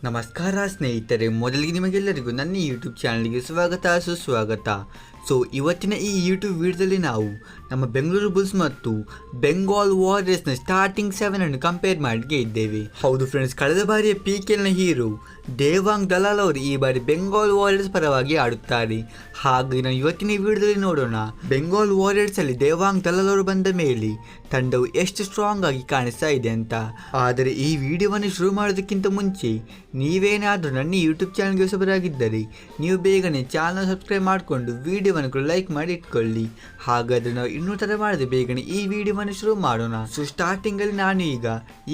ನಮಸ್ಕಾರ ಸ್ನೇಹಿತರೆ, ಮೊದಲಿಗೆ ನಿಮಗೆಲ್ಲರಿಗೂ ನನ್ನ ಯೂಟ್ಯೂಬ್ ಚಾನಲ್ಗೆ ಸ್ವಾಗತ ಸುಸ್ವಾಗತ. ಇವತ್ತಿನ ಈ ಯೂಟ್ಯೂಬ್ ವಿಡಿಯೋದಲ್ಲಿ ನಾವು ನಮ್ಮ ಬೆಂಗಳೂರು ಬುಲ್ಸ್ ಮತ್ತು ಬೆಂಗಾಲ್ ವಾರಿಯರ್ಸ್ನ ಸ್ಟಾರ್ಟಿಂಗ್ 7 ಅನ್ನು ಕಂಪೇರ್ ಮಾಡಿಗೆ ಇದ್ದೇವೆ. ಹೌದು ಫ್ರೆಂಡ್ಸ್, ಕಳೆದ ಬಾರಿಯ PKLನ ಹೀರೋ ದೇವಾಂಗ್ ದಲಾಲ್ ಅವರು ಈ ಬಾರಿ ಬೆಂಗಾಲ್ ವಾರಿಯರ್ಸ್ ಪರವಾಗಿ ಆಡುತ್ತಾರೆ. ಹಾಗೆ ನಾವು ಇವತ್ತಿನ ವಿಡಿಯೋದಲ್ಲಿ ನೋಡೋಣ ಬೆಂಗಾಲ್ ವಾರಿಯರ್ಸ್ ಅಲ್ಲಿ ದೇವಾಂಗ್ ದಲಾಲ್ ಅವರು ಬಂದ ಮೇಲೆ ತಂಡವು ಎಷ್ಟು ಸ್ಟ್ರಾಂಗ್ ಆಗಿ ಕಾಣಿಸ್ತಾ ಇದೆ ಅಂತ. ಆದರೆ ಈ ವಿಡಿಯೋವನ್ನು ಶುರು ಮಾಡೋದಕ್ಕಿಂತ ಮುಂಚೆ ನೀವೇನಾದರೂ ನನ್ನ ಯೂಟ್ಯೂಬ್ ಚಾನಲ್ಗೆ ಹೊಸಬರಾಗಿದ್ದರೆ ನೀವು ಬೇಗನೆ ಚಾನಲ್ ಸಬ್ಸ್ಕ್ರೈಬ್ ಮಾಡಿಕೊಂಡು ವಿಡಿಯೋವನ್ನು ಲೈಕ್ ಮಾಡಿ ಇಟ್ಕೊಳ್ಳಿ. ಹಾಗಾದರೆ ನಾವು ಇನ್ನೂ ತರ ಮಾಡದೆ ಬೇಗನೆ ಈ ವಿಡಿಯೋವನ್ನು ಶುರು ಮಾಡೋಣ. ಸ್ಟಾರ್ಟಿಂಗ್ ಅಲ್ಲಿ ನಾನು ಈಗ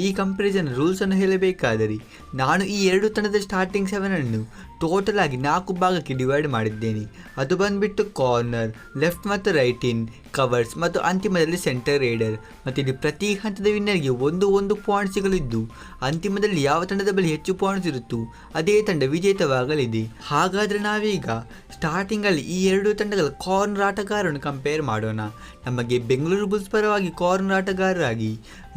ಈ ಕಂಪ್ಯಾರಿಸನ್ ರೂಲ್ಸ್ ಅನ್ನು ಹೇಳಬೇಕಾದರೆ, ನಾನು ಈ ಎರಡು ತಂಡದ ಸ್ಟಾರ್ಟಿಂಗ್ 7 ಅನ್ನು ಟೋಟಲ್ ಆಗಿ 4 ಭಾಗಕ್ಕೆ ಡಿವೈಡ್ ಮಾಡಿದ್ದೇನೆ. ಅದು ಬಂದ್ಬಿಟ್ಟು ಕಾರ್ನರ್, ಲೆಫ್ಟ್ ಮತ್ತು ರೈಟ್ ಇನ್, ಕವರ್ಸ್ ಮತ್ತು ಅಂತಿಮದಲ್ಲಿ ಸೆಂಟರ್ ರೇಡರ್. ಮತ್ತು ಇಲ್ಲಿ ಪ್ರತಿ ಹಂತದ ವಿನ್ನರ್ಗೆ ಒಂದು ಪಾಯಿಂಟ್ ಸಿಗಲಿದ್ದು, ಅಂತಿಮದಲ್ಲಿ ಯಾವ ತಂಡದ ಬಳಿ ಹೆಚ್ಚು ಪಾಯಿಂಟ್ಸ್ ಇರುತ್ತೋ ಅದೇ ತಂಡ ವಿಜೇತವಾಗಲಿದೆ. ಹಾಗಾದರೆ ನಾವೀಗ ಸ್ಟಾರ್ಟಿಂಗ್ ಅಲ್ಲಿ ಈ ಎರಡು ತಂಡಗಳ ಕಾರ್ನರ್ ಆಟಗಾರರನ್ನು ಕಂಪೇರ್ ಮಾಡೋಣ. ನಮಗೆ ಬೆಂಗಳೂರು ಬುಲ್ಸ್ ಪರವಾಗಿ ಕಾರ್ನರ್ ಆಟಗಾರರಾಗಿ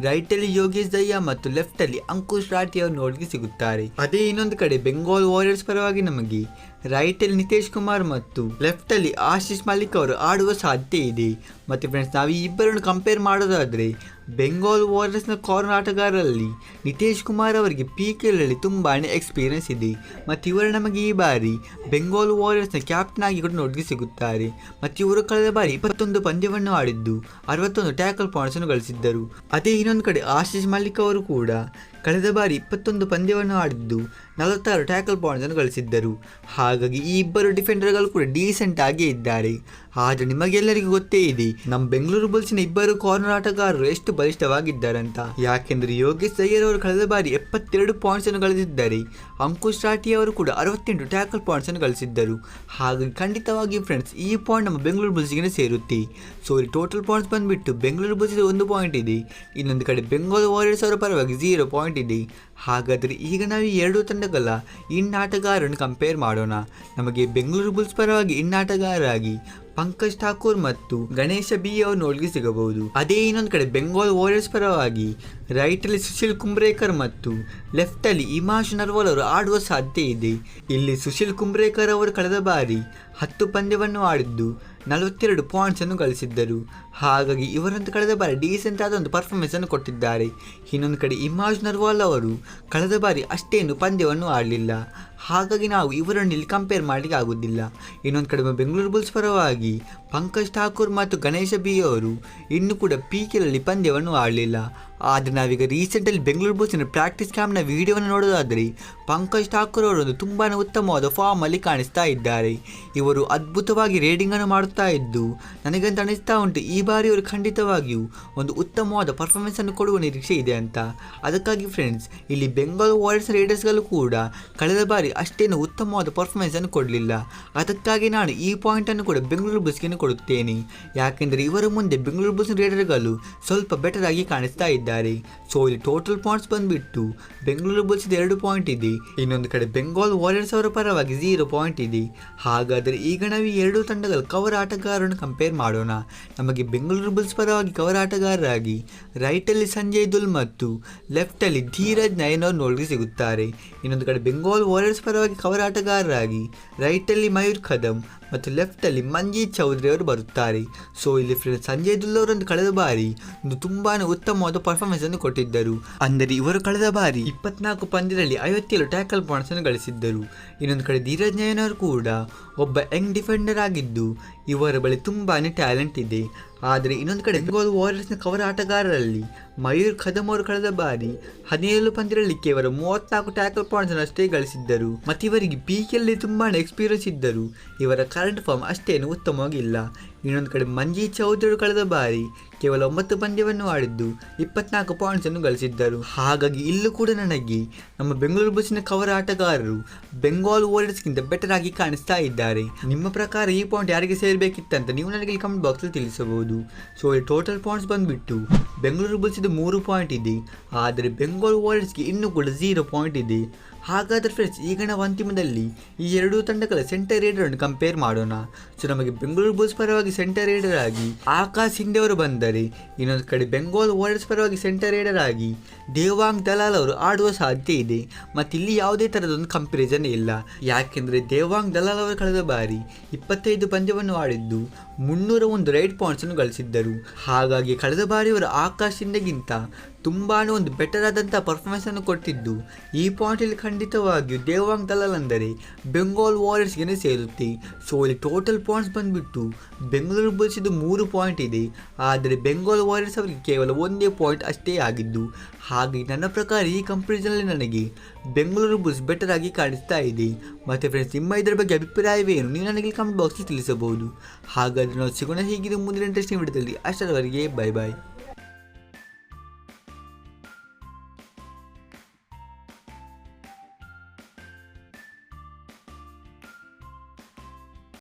ರೈಟಲ್ಲಿ ಯೋಗೇಶ್ ದಯ್ಯಾ ಮತ್ತು ಲೆಫ್ಟಲ್ಲಿ ಅಂಕುಶ್ ರಾಠಿ ಅವರು ನೋಡಿಗೆ ಸಿಗುತ್ತಾರೆ. ಅದೇ ಇನ್ನೊಂದು ಕಡೆ ಬೆಂಗಾಲ್ ವಾರಿಯರ್ಸ್ ಪರವಾಗಿ ನಮಗೆ ರೈಟಲ್ಲಿ ನಿತೇಶ್ ಕುಮಾರ್ ಮತ್ತು ಲೆಫ್ಟಲ್ಲಿ ಆಶೀಶ್ ಮಲಿಕ್ ಅವರು ಆಡುವ ಸಾಧ್ಯತೆ ಇದೆ. ಮತ್ತು ಫ್ರೆಂಡ್ಸ್, ನಾವು ಈ ಇಬ್ಬರನ್ನು ಕಂಪೇರ್ ಮಾಡೋದಾದರೆ ಬೆಂಗಾಲ್ ವಾರಿಯರ್ಸ್ನ ಕಾರ್ನರ್ ಆಟಗಾರರಲ್ಲಿ ನಿತೇಶ್ ಕುಮಾರ್ ಅವರಿಗೆ PKLನಲ್ಲಿ ತುಂಬಾ ಎಕ್ಸ್ಪೀರಿಯನ್ಸ್ ಇದೆ. ಮತ್ತು ಇವರು ನಮಗೆ ಈ ಬಾರಿ ಬೆಂಗಾಲ್ ವಾರಿಯರ್ಸ್ನ ಕ್ಯಾಪ್ಟನ್ ಆಗಿ ಕೂಡ ನೋಡಿಗೆ ಸಿಗುತ್ತಾರೆ. ಮತ್ತು ಇವರು ಕಳೆದ ಬಾರಿ 21 ಪಂದ್ಯವನ್ನು ಆಡಿದ್ದು 61 ಟ್ಯಾಕಲ್ ಪಾಯಿಂಟ್ಸನ್ನು ಗಳಿಸಿದ್ದರು. ಅದೇ ಇನ್ನೊಂದು ಕಡೆ ಆಶೀಶ್ ಮಲಿಕ್ ಅವರು ಕೂಡ ಕಳೆದ ಬಾರಿ 21 ಪಂದ್ಯವನ್ನು ಆಡಿದ್ದು 46 ಟ್ಯಾಕಲ್ ಪಾಯಿಂಟ್ಸನ್ನು ಗಳಿಸಿದ್ದರು. ಹಾಗಾಗಿ ಈ ಇಬ್ಬರು ಡಿಫೆಂಡರ್ಗಳು ಕೂಡ ಡೀಸೆಂಟ್ ಆಗೇ ಇದ್ದಾರೆ. ಆದರೆ ನಿಮಗೆಲ್ಲರಿಗೂ ಗೊತ್ತೇ ಇದೆ ನಮ್ಮ ಬೆಂಗಳೂರು ಬುಲ್ಸ್ನ ಇಬ್ಬರು ಕಾರ್ನರ್ ಆಟಗಾರರು ಎಷ್ಟು ಬಲಿಷ್ಠವಾಗಿದ್ದಾರಂತ. ಯಾಕೆಂದರೆ ಯೋಗೇಶ್ ದಯ್ಯರ್ ಅವರು ಕಳೆದ ಬಾರಿ 72 ಪಾಯಿಂಟ್ಸನ್ನು ಗಳಿಸಿದ್ದಾರೆ. ಅಂಕುಶ್ ರಾಠಿ ಅವರು ಕೂಡ 68 ಟ್ಯಾಕಲ್ ಪಾಯಿಂಟ್ಸನ್ನು ಗಳಿಸಿದ್ದರು. ಹಾಗಾಗಿ ಖಂಡಿತವಾಗಿ ಫ್ರೆಂಡ್ಸ್, ಈ ಪಾಯಿಂಟ್ ನಮ್ಮ ಬೆಂಗಳೂರು ಬುಲ್ಸ್ಗೆ ಸೇರುತ್ತೆ. ಇಲ್ಲಿ ಟೋಟಲ್ ಪಾಯಿಂಟ್ಸ್ ಬಂದುಬಿಟ್ಟು ಬೆಂಗಳೂರು ಬುಲ್ಸ್ಗೆ 1 ಪಾಯಿಂಟ್ ಇದೆ. ಇನ್ನೊಂದು ಕಡೆ ಬೆಂಗಾಲ್ ವಾರಿಯರ್ಸ್ ಅವರ ಪರವಾಗಿ 0 ಪಾಯಿಂಟ್ ಇದೆ. ಹಾಗಾದರೆ ಈಗ ನಾವು ಈ ಎರಡು ತಂಡಗಳ ಆಟಗಾರರನ್ನು ಕಂಪೇರ್ ಮಾಡೋಣ. ನಮಗೆ ಬೆಂಗಳೂರು ಬುಲ್ಸ್ ಪರವಾಗಿ ಆಟಗಾರರಾಗಿ ಪಂಕಜ್ ಠಾಕೂರ್ ಮತ್ತು ಗಣೇಶ B ಅವರು ನೋಡಿಗೆ ಸಿಗಬಹುದು. ಅದೇ ಇನ್ನೊಂದು ಕಡೆ ಬೆಂಗಾಲ್ ವಾರಿಯರ್ಸ್ ಪರವಾಗಿ ರೈಟಲ್ಲಿ ಸುಶೀಲ್ ಕುಂಬ್ರೇಕರ್ ಮತ್ತು ಲೆಫ್ಟಲ್ಲಿ ಇಮಾಶ್ ನರ್ವಾಲ್ ಅವರು ಆಡುವ ಸಾಧ್ಯತೆ ಇದೆ. ಇಲ್ಲಿ ಸುಶೀಲ್ ಕುಂಬ್ರೇಕರ್ ಅವರು ಕಳೆದ ಬಾರಿ 10 ಪಂದ್ಯವನ್ನು ಆಡಿದ್ದು 42 ಪಾಯಿಂಟ್ಸನ್ನು ಗಳಿಸಿದ್ದರು. ಹಾಗಾಗಿ ಇವರಂತೂ ಕಳೆದ ಬಾರಿ ಡೀಸೆಂಟ್ ಆದ ಒಂದು ಪರ್ಫಾರ್ಮೆನ್ಸ್ ಅನ್ನು ಕೊಟ್ಟಿದ್ದಾರೆ. ಇನ್ನೊಂದು ಕಡೆ ಇಮಾಶ್ ನರ್ವಾಲ್ ಅವರು ಕಳೆದ ಬಾರಿ ಅಷ್ಟೇನು ಪಂದ್ಯವನ್ನು ಆಡಲಿಲ್ಲ. ಹಾಗಾಗಿ ನಾವು ಇವರನ್ನು ಇಲ್ಲಿ ಕಂಪೇರ್ ಮಾಡಲಿಕ್ಕೆ ಆಗುವುದಿಲ್ಲ. ಇನ್ನೊಂದು ಕಡೆ ಬೆಂಗಳೂರು ಬುಲ್ಸ್ ಪರವಾಗಿ ಪಂಕಜ್ ಠಾಕೂರ್ ಮತ್ತು ಗಣೇಶ B ಅವರು ಇನ್ನೂ ಕೂಡ PKLನಲ್ಲಿ ಪಂದ್ಯವನ್ನು ಆಡಲಿಲ್ಲ. ಆದರೆ ನಾವೀಗ ರೀಸೆಂಟಲ್ಲಿ ಬೆಂಗಳೂರು ಬುಲ್ಸ್ನ ಪ್ರಾಕ್ಟೀಸ್ ಕ್ಯಾಂಪ್ನ ವಿಡಿಯೋವನ್ನು ನೋಡೋದಾದರೆ ಪಂಕಜ್ ಠಾಕೂರ್ ಅವರು ತುಂಬಾ ಉತ್ತಮವಾದ ಫಾರ್ಮಲ್ಲಿ ಕಾಣಿಸ್ತಾ ಇದ್ದಾರೆ. ಇವರು ಅದ್ಭುತವಾಗಿ ರೇಡಿಂಗನ್ನು ಮಾಡುತ್ತಾ ಇದ್ದು ನನಗಂತ ಅನಿಸ್ತಾ ಉಂಟು ಈ ಬಾರಿ ಅವರು ಖಂಡಿತವಾಗಿಯೂ ಒಂದು ಉತ್ತಮವಾದ ಪರ್ಫಾರ್ಮೆನ್ಸನ್ನು ಕೊಡುವ ನಿರೀಕ್ಷೆ ಇದೆ ಅಂತ. ಅದಕ್ಕಾಗಿ ಫ್ರೆಂಡ್ಸ್, ಇಲ್ಲಿ ಬೆಂಗಾಲ್ ವಾರಿಯರ್ಸ್ ರೇಡರ್ಸ್ಗಳು ಕೂಡ ಕಳೆದ ಬಾರಿ ಅಷ್ಟೇನು ಉತ್ತಮವಾದ ಪರ್ಫಾರ್ಮೆನ್ಸನ್ನು ಕೊಡಲಿಲ್ಲ. ಅದಕ್ಕಾಗಿ ನಾನು ಈ ಪಾಯಿಂಟನ್ನು ಕೂಡ ಬೆಂಗಳೂರು ಬುಲ್ಸ್ಗೆ ಕೊಡುತ್ತೇನೆ. ಯಾಕೆಂದರೆ ಇವರ ಮುಂದೆ ಬೆಂಗಳೂರು ಬುಲ್ಸ್ ರೇಡರ್ಗಳು ಸ್ವಲ್ಪ ಬೆಟರ್ ಆಗಿ ಕಾಣಿಸ್ತಾ ಇದ್ದಾರೆ. ಇಲ್ಲಿ ಟೋಟಲ್ ಪಾಯಿಂಟ್ಸ್ ಬಂದ್ಬಿಟ್ಟು ಬೆಂಗಳೂರು ಬುಲ್ಸ್ 2 ಪಾಯಿಂಟ್ ಇದೆ. ಇನ್ನೊಂದು ಕಡೆ ಬೆಂಗಾಲ್ ವಾರಿಯರ್ಸ್ ಅವರ ಪರವಾಗಿ 0 ಪಾಯಿಂಟ್ ಇದೆ. ಹಾಗಾದರೆ ಈಗ ನಾವು ಈ ಎರಡು ತಂಡಗಳ ಕವರ್ ಆಟಗಾರರನ್ನು ಕಂಪೇರ್ ಮಾಡೋಣ. ನಮಗೆ ಬೆಂಗಳೂರು ಬುಲ್ಸ್ ಪರವಾಗಿ ಕವರ್ ಆಟಗಾರರಾಗಿ ರೈಟಲ್ಲಿ ಸಂಜಯ್ ದುಲ್ ಮತ್ತು ಲೆಫ್ಟಲ್ಲಿ ಧೀರಜ್ ನಯನ್ ಅವರು ನೋಡಿಗೆ ಸಿಗುತ್ತಾರೆ. ಇನ್ನೊಂದು ಕಡೆ ಬೆಂಗಾಲ್ ವಾರಿಯರ್ಸ್ ಪರವಾಗಿ ಕವರ್ ಆಟಗಾರರಾಗಿ ರೈಟಲ್ಲಿ ಮಯೂರ್ ಖದಮ್ ಮತ್ತು ಲೆಫ್ಟಲ್ಲಿ ಮಂಜೀತ್ ಚೌಧರಿ ಅವರು ಬರುತ್ತಾರೆ. ಇಲ್ಲಿ ಫ್ರೆಂಡ್ಸ್, ಸಂಜಯ್ ದುಲ್ ಅವರೊಂದು ಕಳೆದ ಬಾರಿ ಒಂದು ತುಂಬಾ ಉತ್ತಮವಾದ ಪರ್ಫಾರ್ಮೆನ್ಸ್ ಅನ್ನು ಕೊಟ್ಟಿದ್ದರು. ಅಂದರೆ ಇವರು ಕಳೆದ ಬಾರಿ 24 ಪಂದ್ಯದಲ್ಲಿ 57 ಟ್ಯಾಕಲ್ ಪಾಯಿಂಟ್ಸ್ ಅನ್ನು ಗಳಿಸಿದ್ದರು. ಇನ್ನೊಂದು ಕಡೆ ಧೀರಜ್ ನಯನ್ ಅವರು ಕೂಡ ಒಬ್ಬ ಯಂಗ್ ಡಿಫೆಂಡರ್ ಆಗಿದ್ದು ಇವರ ಬಳಿ ತುಂಬಾ ಟ್ಯಾಲೆಂಟ್ ಇದೆ. ಆದರೆ ಇನ್ನೊಂದು ಕಡೆ ಬೆಂಗಾಲ್ ವಾರಿಯರ್ಸ್ನ ಕವರ್ ಆಟಗಾರರಲ್ಲಿ ಮಯೂರ್ ಖದಮ್ ಅವರು ಕಳೆದ ಬಾರಿ 17 ಪಂದ್ಯಗಳಲ್ಲಿ ಕೇವಲ 34 ಟ್ಯಾಕಲ್ ಪಾಯಿಂಟ್ಸ್ ಅಷ್ಟೇ ಗಳಿಸಿದ್ದರು. ಮತ್ತು ಇವರಿಗೆ PKLನಲ್ಲಿ ತುಂಬಾ ಎಕ್ಸ್ಪೀರಿಯನ್ಸ್ ಇದ್ದರು. ಇವರ ಕರೆಂಟ್ ಫಾರ್ಮ್ ಅಷ್ಟೇನು ಉತ್ತಮವಾಗಿಲ್ಲ. ಇನ್ನೊಂದು ಕಡೆ ಮಂಜೀತ್ ಚೌಧರಿ ಕಳೆದ ಬಾರಿ ಕೇವಲ 9 ಪಂದ್ಯವನ್ನು ಆಡಿದ್ದು 24 ಪಾಯಿಂಟ್ಸ್ ಅನ್ನು ಗಳಿಸಿದ್ದರು. ಹಾಗಾಗಿ ಇಲ್ಲೂ ಕೂಡ ನನಗೆ ನಮ್ಮ ಬೆಂಗಳೂರು ಬುಲ್ಸ್ನ ಕವರ್ ಆಟಗಾರರು ಬೆಂಗಾಲ್ ವಾರಿಯರ್ಸ್ಗಿಂತ ಬೆಟರ್ ಆಗಿ ಕಾಣಿಸ್ತಾ ಇದ್ದಾರೆ. ನಿಮ್ಮ ಪ್ರಕಾರ ಈ ಪಾಯಿಂಟ್ ಯಾರಿಗೆ ಸೇರಬೇಕಿತ್ತಂತ ನೀವು ನನಗೆ ಕಮೆಂಟ್ ಬಾಕ್ಸಲ್ಲಿ ತಿಳಿಸಬಹುದು. ಈ ಟೋಟಲ್ ಪಾಯಿಂಟ್ಸ್ ಬಂದ್ಬಿಟ್ಟು ಬೆಂಗಳೂರು ಬುಲ್ಸ್ 3 ಪಾಯಿಂಟ್ ಇದೆ. ಆದರೆ ಬೆಂಗಾಲ್ ವಾರಿಯರ್ಸ್ಗೆ ಇನ್ನೂ ಕೂಡ 0 ಪಾಯಿಂಟ್ ಇದೆ. ಹಾಗಾದರೆ ಫ್ರೆಂಡ್ಸ್, ಈಗ ನಾವು ಅಂತಿಮದಲ್ಲಿ ಈ ಎರಡೂ ತಂಡಗಳ ಸೆಂಟರ್ ರೇಡರ್ ಅನ್ನು ಕಂಪೇರ್ ಮಾಡೋಣ. ನಮಗೆ ಬೆಂಗಳೂರು ಬುಲ್ಸ್ ಪರವಾಗಿ ಸೆಂಟರ್ ರೇಡರ್ ಆಗಿ ಆಕಾಶ್ ಹಿಂದೆ ಅವರು ಬಂದರೆ, ಇನ್ನೊಂದು ಕಡೆ ಬೆಂಗಾಲ್ ವಾರಿಯರ್ಸ್ ಪರವಾಗಿ ಸೆಂಟರ್ ರೇಡರ್ ಆಗಿ ದೇವಾಂಗ್ ದಲಾಲ್ ಅವರು ಆಡುವ ಸಾಧ್ಯತೆ ಇದೆ. ಮತ್ತು ಇಲ್ಲಿ ಯಾವುದೇ ಥರದೊಂದು ಕಂಪ್ಯಾರಿಸನ್ ಇಲ್ಲ. ಯಾಕೆಂದರೆ ದೇವಾಂಗ್ ದಲಾಲ್ ಅವರು ಕಳೆದ ಬಾರಿ 25 ಪಂದ್ಯವನ್ನು ಆಡಿದ್ದು 301 ರೈಡ್ ಪಾಯಿಂಟ್ಸನ್ನು ಗಳಿಸಿದ್ದರು. ಹಾಗಾಗಿ ಕಳೆದ ಬಾರಿ ಅವರು ಆಕಾಶ್ ಶಿಂದೆಗಿಂತ ತುಂಬಾ ಒಂದು ಬೆಟರ್ ಆದಂಥ ಪರ್ಫಾರ್ಮೆನ್ಸನ್ನು ಕೊಟ್ಟಿದ್ದು ಈ ಪಾಯಿಂಟಲ್ಲಿ ಖಂಡಿತವಾಗಿಯೂ ದೇವಾಂಗ್ ದಲಾಲ್ ಅಂದರೆ ಬೆಂಗಾಲ್ ವಾರಿಯರ್ಸ್ಗೆ ಸೇರುತ್ತೆ. ಸೊ ಇಲ್ಲಿ ಟೋಟಲ್ ಪಾಯಿಂಟ್ಸ್ ಬಂದುಬಿಟ್ಟು ಬೆಂಗಳೂರು ಬುಲ್ಸ್ ಇದು 3 ಪಾಯಿಂಟ್ ಇದೆ, ಆದರೆ ಬೆಂಗಾಲ್ ವಾರಿಯರ್ಸ್ ಅವರಿಗೆ ಕೇವಲ 1 ಪಾಯಿಂಟ್ ಅಷ್ಟೇ ಆಗಿದ್ದು. ಹಾಗೆ ನನ್ನ ಪ್ರಕಾರ ಈ ಕಂಪ್ಯಾರಿಸನ್ನಲ್ಲಿ ನನಗೆ ಬೆಂಗಳೂರು ಬುಲ್ಸ್ ಬೆಟರ್ ಆಗಿ ಕಾಣಿಸ್ತಾ ಇದೆ. ಮತ್ತು ಫ್ರೆಂಡ್ಸ್, ನಿಮ್ಮ ಇದರ ಬಗ್ಗೆ ಅಭಿಪ್ರಾಯವೇನು ನೀವು ನನಗೆ ಕಮೆಂಟ್ ಬಾಕ್ಸಲ್ಲಿ ತಿಳಿಸಬಹುದು. ಹಾಗಾದರೆ ನಾವು ಸಿಗೋಣ ಹೀಗಿದೆ ಮುಂದಿನ ಇಂಟ್ರೆಸ್ಟಿಂಗ್ ವಿಡಿಯೋದಲ್ಲಿ. ಅಷ್ಟರವರೆಗೆ ಬೈ ಬಾಯ್.